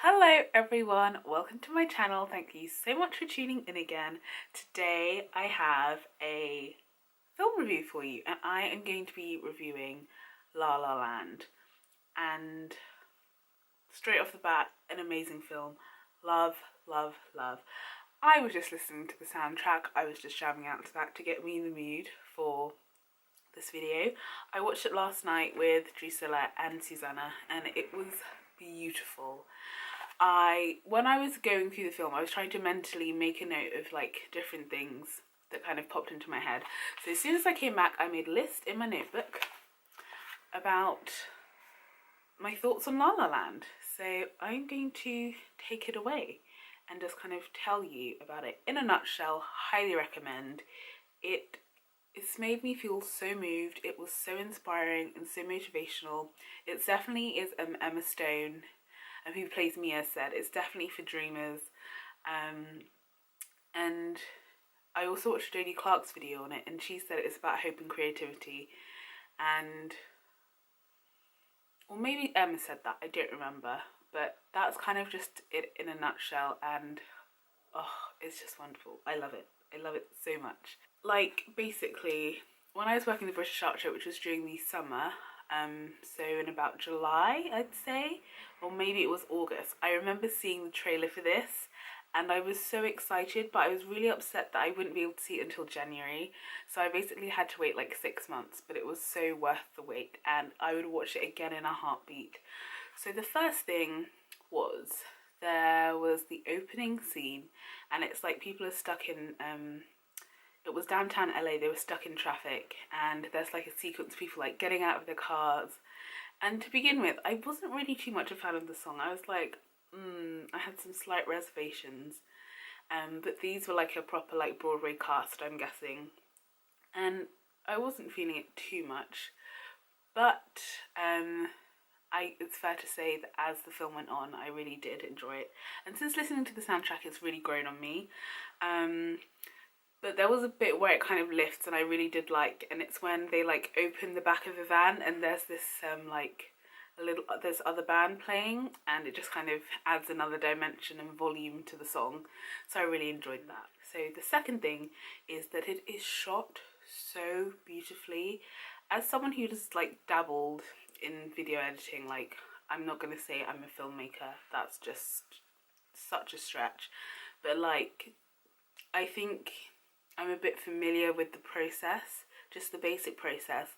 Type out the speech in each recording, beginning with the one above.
Hello everyone, welcome to my channel. Thank you so much for tuning in again. Today I have a film review for you and I am going to be reviewing La La Land. And straight off the bat, an amazing film. Love, love, love. I was just listening to the soundtrack. I was just jamming out to that to get me in the mood for this video. I watched it last night with Drusilla and Susanna and it was beautiful. When I was going through the film, I was trying to mentally make a note of like different things that kind of popped into my head. So as soon as I came back, I made a list in my notebook about my thoughts on La La Land. So I'm going to take it away and just kind of tell you about it in a nutshell. Highly recommend. It's made me feel so moved. It was so inspiring and so motivational. It definitely is Emma Stone, who plays Mia, said it's definitely for dreamers. And I also watched Jodie Clark's video on it, and she said it's about hope and creativity. And, or maybe Emma said that, I don't remember, but that's kind of just it in a nutshell. And it's just wonderful. I love it. I love it so much. Like, basically, when I was working the British Art Show, which was during the summer, so in about July, I'd say, or maybe it was August, I remember seeing the trailer for this and I was so excited, but I was really upset that I wouldn't be able to see it until January. So I basically had to wait like 6 months, but it was so worth the wait and I would watch it again in a heartbeat. So the first thing was, there was the opening scene and it's like people are stuck in, it was downtown LA, they were stuck in traffic and there's like a sequence of people like getting out of their cars. And to begin with, I wasn't really too much a fan of the song. I was like, I had some slight reservations. But these were like a proper like Broadway cast, I'm guessing. And I wasn't feeling it too much. But it's fair to say that as the film went on, I really did enjoy it. And since listening to the soundtrack, it's really grown on me. But there was a bit where it kind of lifts and I really did like, and it's when they like open the back of the van and there's this there's other band playing and it just kind of adds another dimension and volume to the song. So I really enjoyed that. So the second thing is that it is shot so beautifully. As someone who just like dabbled in video editing, like I'm not going to say I'm a filmmaker, that's just such a stretch, but like I think I'm a bit familiar with the process, just the basic process.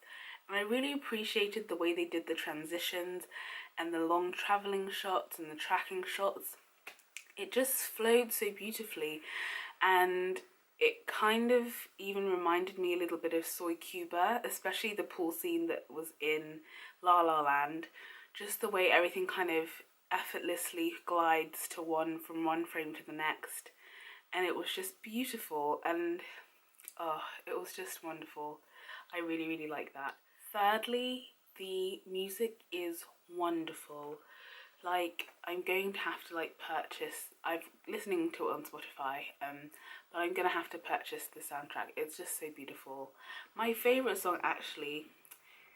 And I really appreciated the way they did the transitions and the long travelling shots and the tracking shots. It just flowed so beautifully. And it kind of even reminded me a little bit of Soy Cuba, especially the pool scene that was in La La Land. Just the way everything kind of effortlessly glides to from one frame to the next. And it was just beautiful and it was just wonderful. I really, really like that. Thirdly, the music is wonderful. Like, I'm going to have to like purchase, I'm listening to it on Spotify, but I'm going to have to purchase the soundtrack. It's just so beautiful. My favourite song actually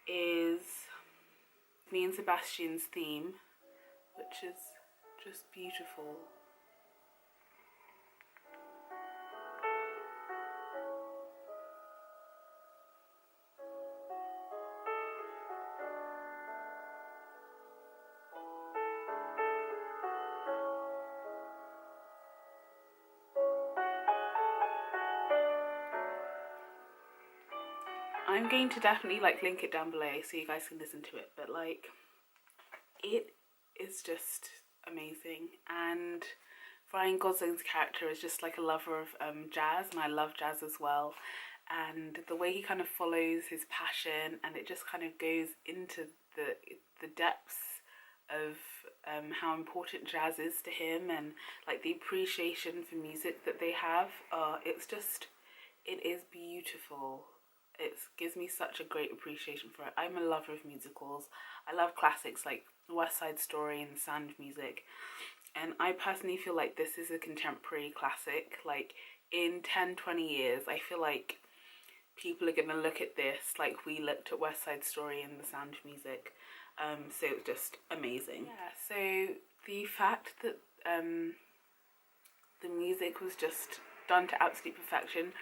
is me and Sebastian's theme, which is just beautiful. I'm going to definitely like link it down below so you guys can listen to it, but like it is just amazing. And Ryan Gosling's character is just like a lover of jazz, and I love jazz as well. And the way he kind of follows his passion, and it just kind of goes into the depths of how important jazz is to him, and like the appreciation for music that they have. It is beautiful. It gives me such a great appreciation for it. I'm a lover of musicals. I love classics like West Side Story and The Sound of Music. And I personally feel like this is a contemporary classic. Like in 10-20 years, I feel like people are going to look at this like we looked at West Side Story and The Sound of Music. So it's just amazing. Yeah, so the fact that the music was just done to absolute perfection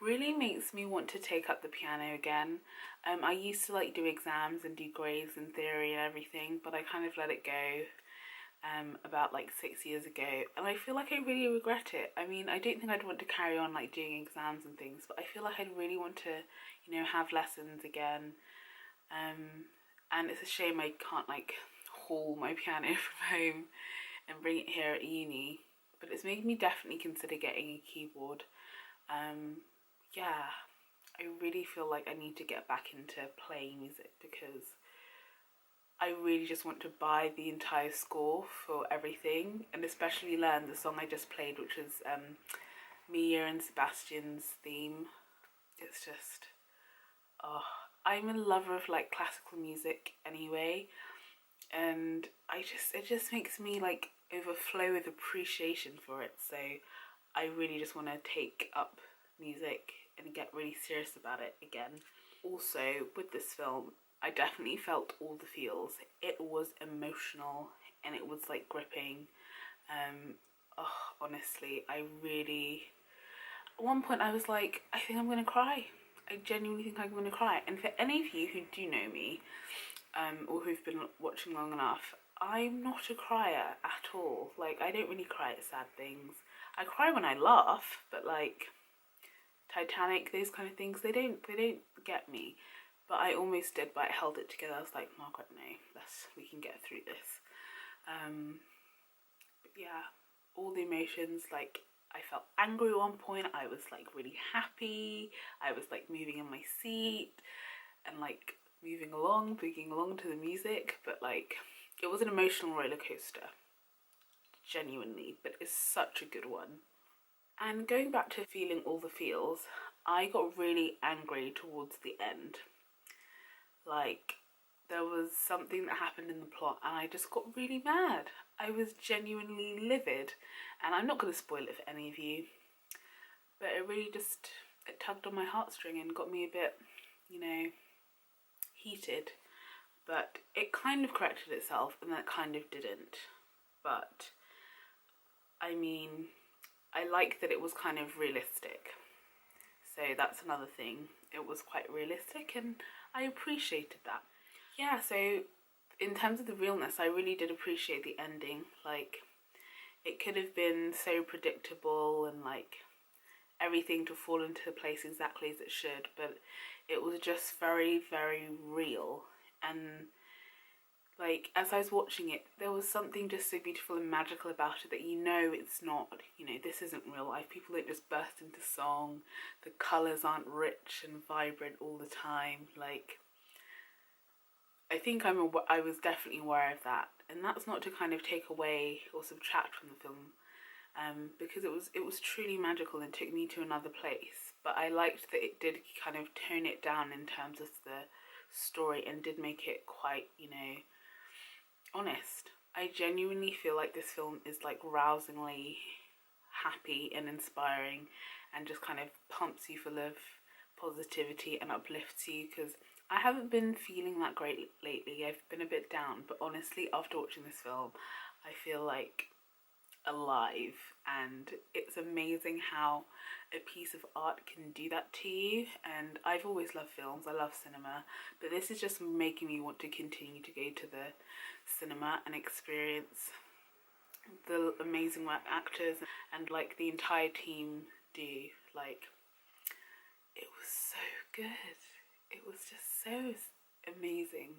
really makes me want to take up the piano again. I used to like do exams and do grades and theory and everything, but I kind of let it go about like 6 years ago, and I feel like I really regret it. I mean, I don't think I'd want to carry on like doing exams and things, but I feel like I'd really want to, you know, have lessons again. And it's a shame I can't like haul my piano from home and bring it here at uni, but it's made me definitely consider getting a keyboard. Yeah, I really feel like I need to get back into playing music because I really just want to buy the entire score for everything, and especially learn the song I just played, which is Mia and Sebastian's theme. It's just, oh, I'm a lover of like classical music anyway, and it just makes me like overflow with appreciation for it. So I really just want to take up music and get really serious about it again. Also, with this film, I definitely felt all the feels. It was emotional and it was like gripping. Honestly, I really, at one point I was like, I think I'm gonna cry. I genuinely think I'm gonna cry. And for any of you who do know me, or who've been watching long enough, I'm not a crier at all. Like, I don't really cry at sad things. I cry when I laugh, but like Titanic, those kind of things, they don't get me. But I almost did, but I held it together. I was like, Margaret, no, we can get through this. But yeah, all the emotions, like I felt angry at one point, I was like really happy, I was like moving in my seat and like moving along, boogieing along to the music, but like it was an emotional roller coaster, genuinely, but it's such a good one. And going back to feeling all the feels, I got really angry towards the end. Like, there was something that happened in the plot and I just got really mad. I was genuinely livid, and I'm not going to spoil it for any of you, but it really just, it tugged on my heartstring and got me a bit, you know, heated. But it kind of corrected itself and then it kind of didn't. But, I mean, I like that it was kind of realistic. So that's another thing. It was quite realistic and I appreciated that. Yeah, so in terms of the realness, I really did appreciate the ending. Like, it could have been so predictable and like everything to fall into place exactly as it should, but it was just very, very real. And like, as I was watching it, there was something just so beautiful and magical about it that you know it's not, you know, this isn't real life. People don't just burst into song. The colours aren't rich and vibrant all the time. Like, I think I was definitely aware of that. And that's not to kind of take away or subtract from the film, because it was truly magical and took me to another place. But I liked that it did kind of tone it down in terms of the story and did make it quite, you know, honest. I genuinely feel like this film is like rousingly happy and inspiring and just kind of pumps you full of positivity and uplifts you, because I haven't been feeling that great lately. I've been a bit down, but honestly, after watching this film, I feel like alive, and it's amazing how a piece of art can do that to you. And I've always loved films, I love cinema, but this is just making me want to continue to go to the cinema and experience the amazing work actors and like the entire team do. Like, it was so good. It was just so amazing.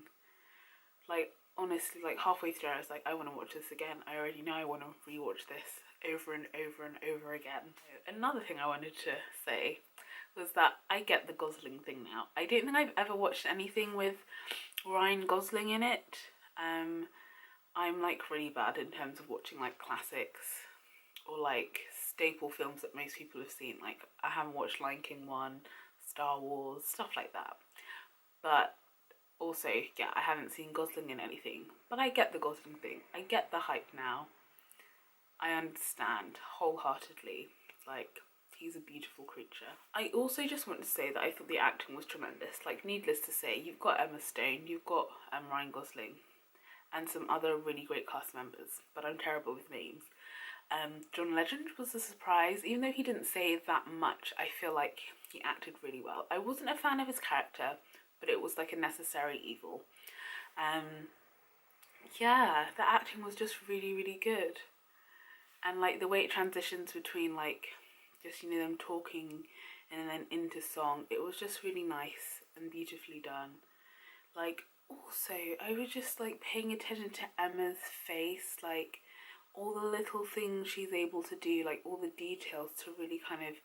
Like, honestly, like halfway through I was like, I want to watch this again. I already know I want to rewatch this over and over and over again. Another thing I wanted to say was that I get the Gosling thing now. I don't think I've ever watched anything with Ryan Gosling in it. I'm like really bad in terms of watching like classics or like staple films that most people have seen. Like, I haven't watched Lion King 1, Star Wars, stuff like that. But also, yeah, I haven't seen Gosling in anything. But I get the Gosling thing. I get the hype now. I understand wholeheartedly. Like, he's a beautiful creature. I also just want to say that I thought the acting was tremendous. Like, needless to say, you've got Emma Stone, you've got Ryan Gosling. and some other really great cast members, but I'm terrible with names. John Legend was a surprise. Even though he didn't say that much, I feel like he acted really well. I wasn't a fan of his character, but it was like a necessary evil. Yeah, the acting was just really, really good. And like the way it transitions between like just, you know, them talking and then into song, it was just really nice and beautifully done. Like, also, I was just like paying attention to Emma's face, like all the little things she's able to do, like all the details to really kind of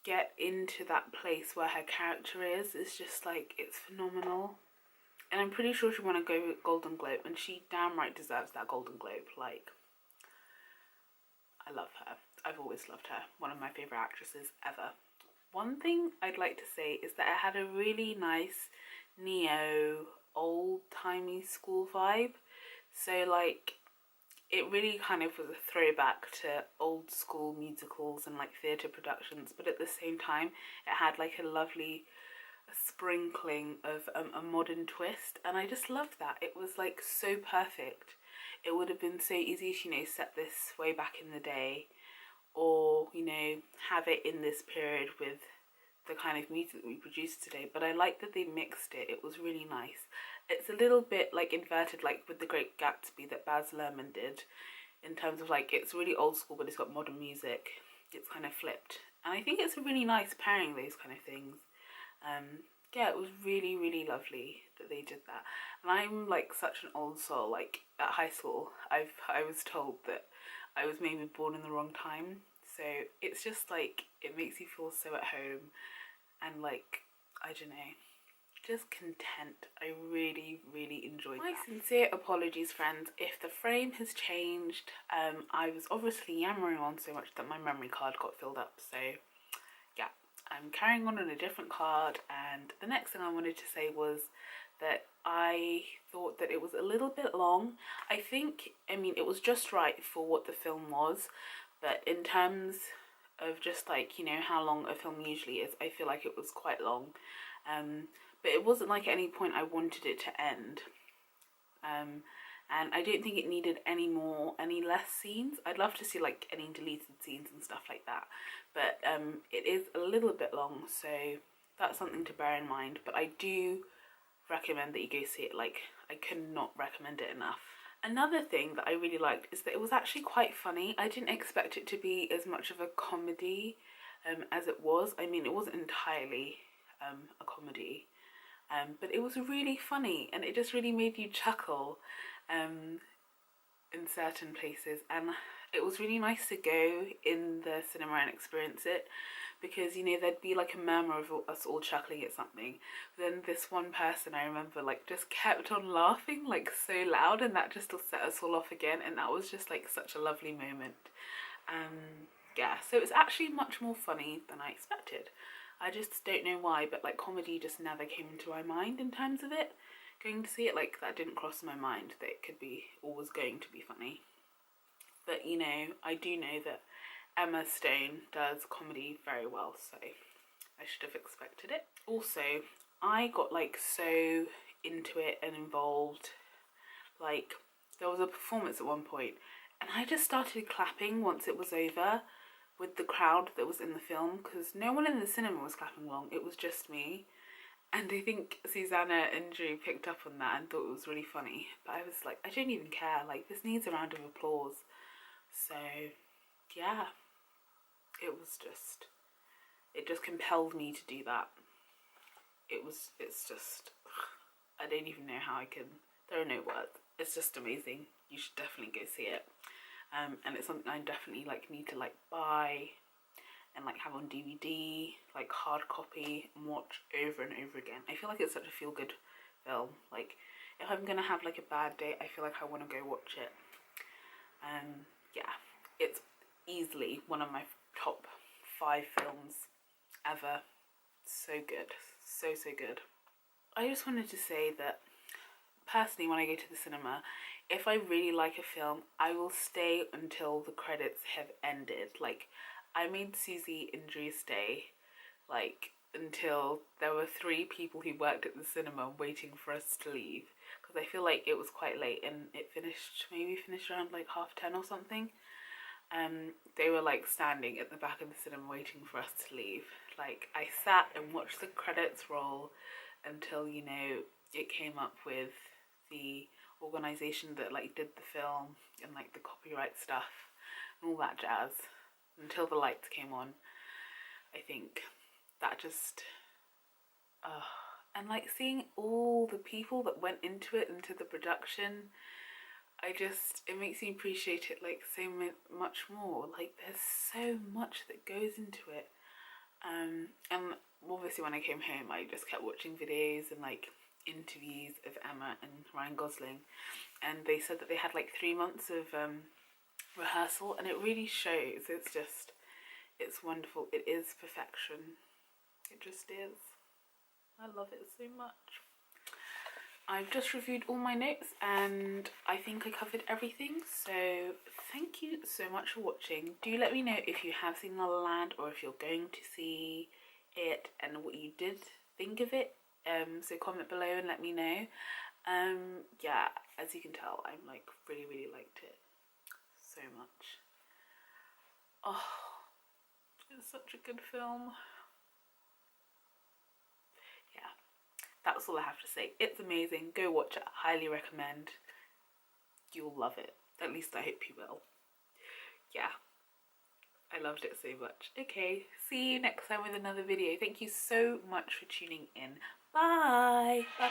get into that place where her character is. It's just like, it's phenomenal. And I'm pretty sure she won a Golden Globe, and she damn right deserves that Golden Globe. Like, I love her. I've always loved her. One of my favourite actresses ever. One thing I'd like to say is that it had a really nice neo old-timey school vibe. So like, it really kind of was a throwback to old school musicals and like theatre productions, but at the same time it had like a lovely sprinkling of a modern twist, and I just loved that. It was like so perfect. It would have been so easy to, you know, set this way back in the day, or, you know, have it in this period with the kind of music that we produce today, but I like that they mixed it. It was really nice. It's a little bit like inverted, like with The Great Gatsby that Baz Luhrmann did, in terms of like, it's really old school but it's got modern music. It's kind of flipped, and I think it's a really nice pairing, those kind of things. Yeah, it was really, really lovely that they did that. And I'm like such an old soul. Like at high school, I was told that I was maybe born in the wrong time. So it's just like, it makes you feel so at home, and like, I don't know, just content. I really, really enjoyed that. My sincere apologies, friends, if the frame has changed. I was obviously yammering on so much that my memory card got filled up, so yeah, I'm carrying on a different card. And the next thing I wanted to say was that I thought that it was a little bit long. I mean, it was just right for what the film was, but in terms of just like, you know, how long a film usually is, I feel like it was quite long. But it wasn't like at any point I wanted it to end. And I don't think it needed any less scenes. I'd love to see like any deleted scenes and stuff like that. But it is a little bit long, so that's something to bear in mind. But I do recommend that you go see it. Like, I cannot recommend it enough. Another thing that I really liked is that it was actually quite funny. I didn't expect it to be as much of a comedy as it was. I mean, it wasn't entirely a comedy, but it was really funny, and it just really made you chuckle in certain places. And it was really nice to go in the cinema and experience it, because, you know, there'd be like a murmur of us all chuckling at something. Then this one person, I remember, like just kept on laughing like so loud, and that just set us all off again, and that was just like such a lovely moment. Yeah, so it was actually much more funny than I expected. I just don't know why, but like comedy just never came into my mind in terms of it. Going to see it, like, that didn't cross my mind that it could be always going to be funny. But, you know, I do know that Emma Stone does comedy very well, so I should have expected it. Also, I got like so into it and involved. Like, there was a performance at one point, and I just started clapping once it was over with the crowd that was in the film, because no one in the cinema was clapping along. It was just me. And I think Susanna and Drew picked up on that and thought it was really funny. But I was like, I don't even care. Like, this needs a round of applause. So, yeah. It just compelled me to do that. It's just, I don't even know how there are no words. It's just amazing. You should definitely go see it. And it's something I definitely like need to like buy and like have on DVD, like hard copy, and watch over and over again. I feel like it's such a feel good film. Like, if I'm gonna have like a bad day, I feel like I want to go watch it. Yeah, it's easily one of my top 5 films ever. So good, so good. I just wanted to say that personally, when I go to the cinema, if I really like a film, I will stay until the credits have ended. Like, I made Susie and Drew stay like until there were 3 people who worked at the cinema waiting for us to leave, because I feel like it was quite late and it maybe finished around like 10:30 or something. They were like standing at the back of the cinema waiting for us to leave. Like, I sat and watched the credits roll until, you know, it came up with the organisation that like did the film and like the copyright stuff and all that jazz, until the lights came on. I think that just and like seeing all the people that went into it, into the production, it makes me appreciate it like so much more. Like, there's so much that goes into it. And obviously when I came home, I just kept watching videos and like interviews of Emma and Ryan Gosling, and they said that they had like 3 months of rehearsal, and it really shows. It's wonderful. It is perfection. It just is. I love it so much. I've just reviewed all my notes and I think I covered everything, so thank you so much for watching. Do let me know if you have seen La La Land or if you're going to see it and what you did think of it. So comment below and let me know. Yeah, as you can tell, I'm like really liked it so much. Oh, it's such a good film. Yeah, that's all I have to say. It's amazing. Go watch it. Highly recommend. You'll love it. At least I hope you will. Yeah, I loved it so much. Okay, see you next time with another video. Thank you so much for tuning in. Bye. Bye.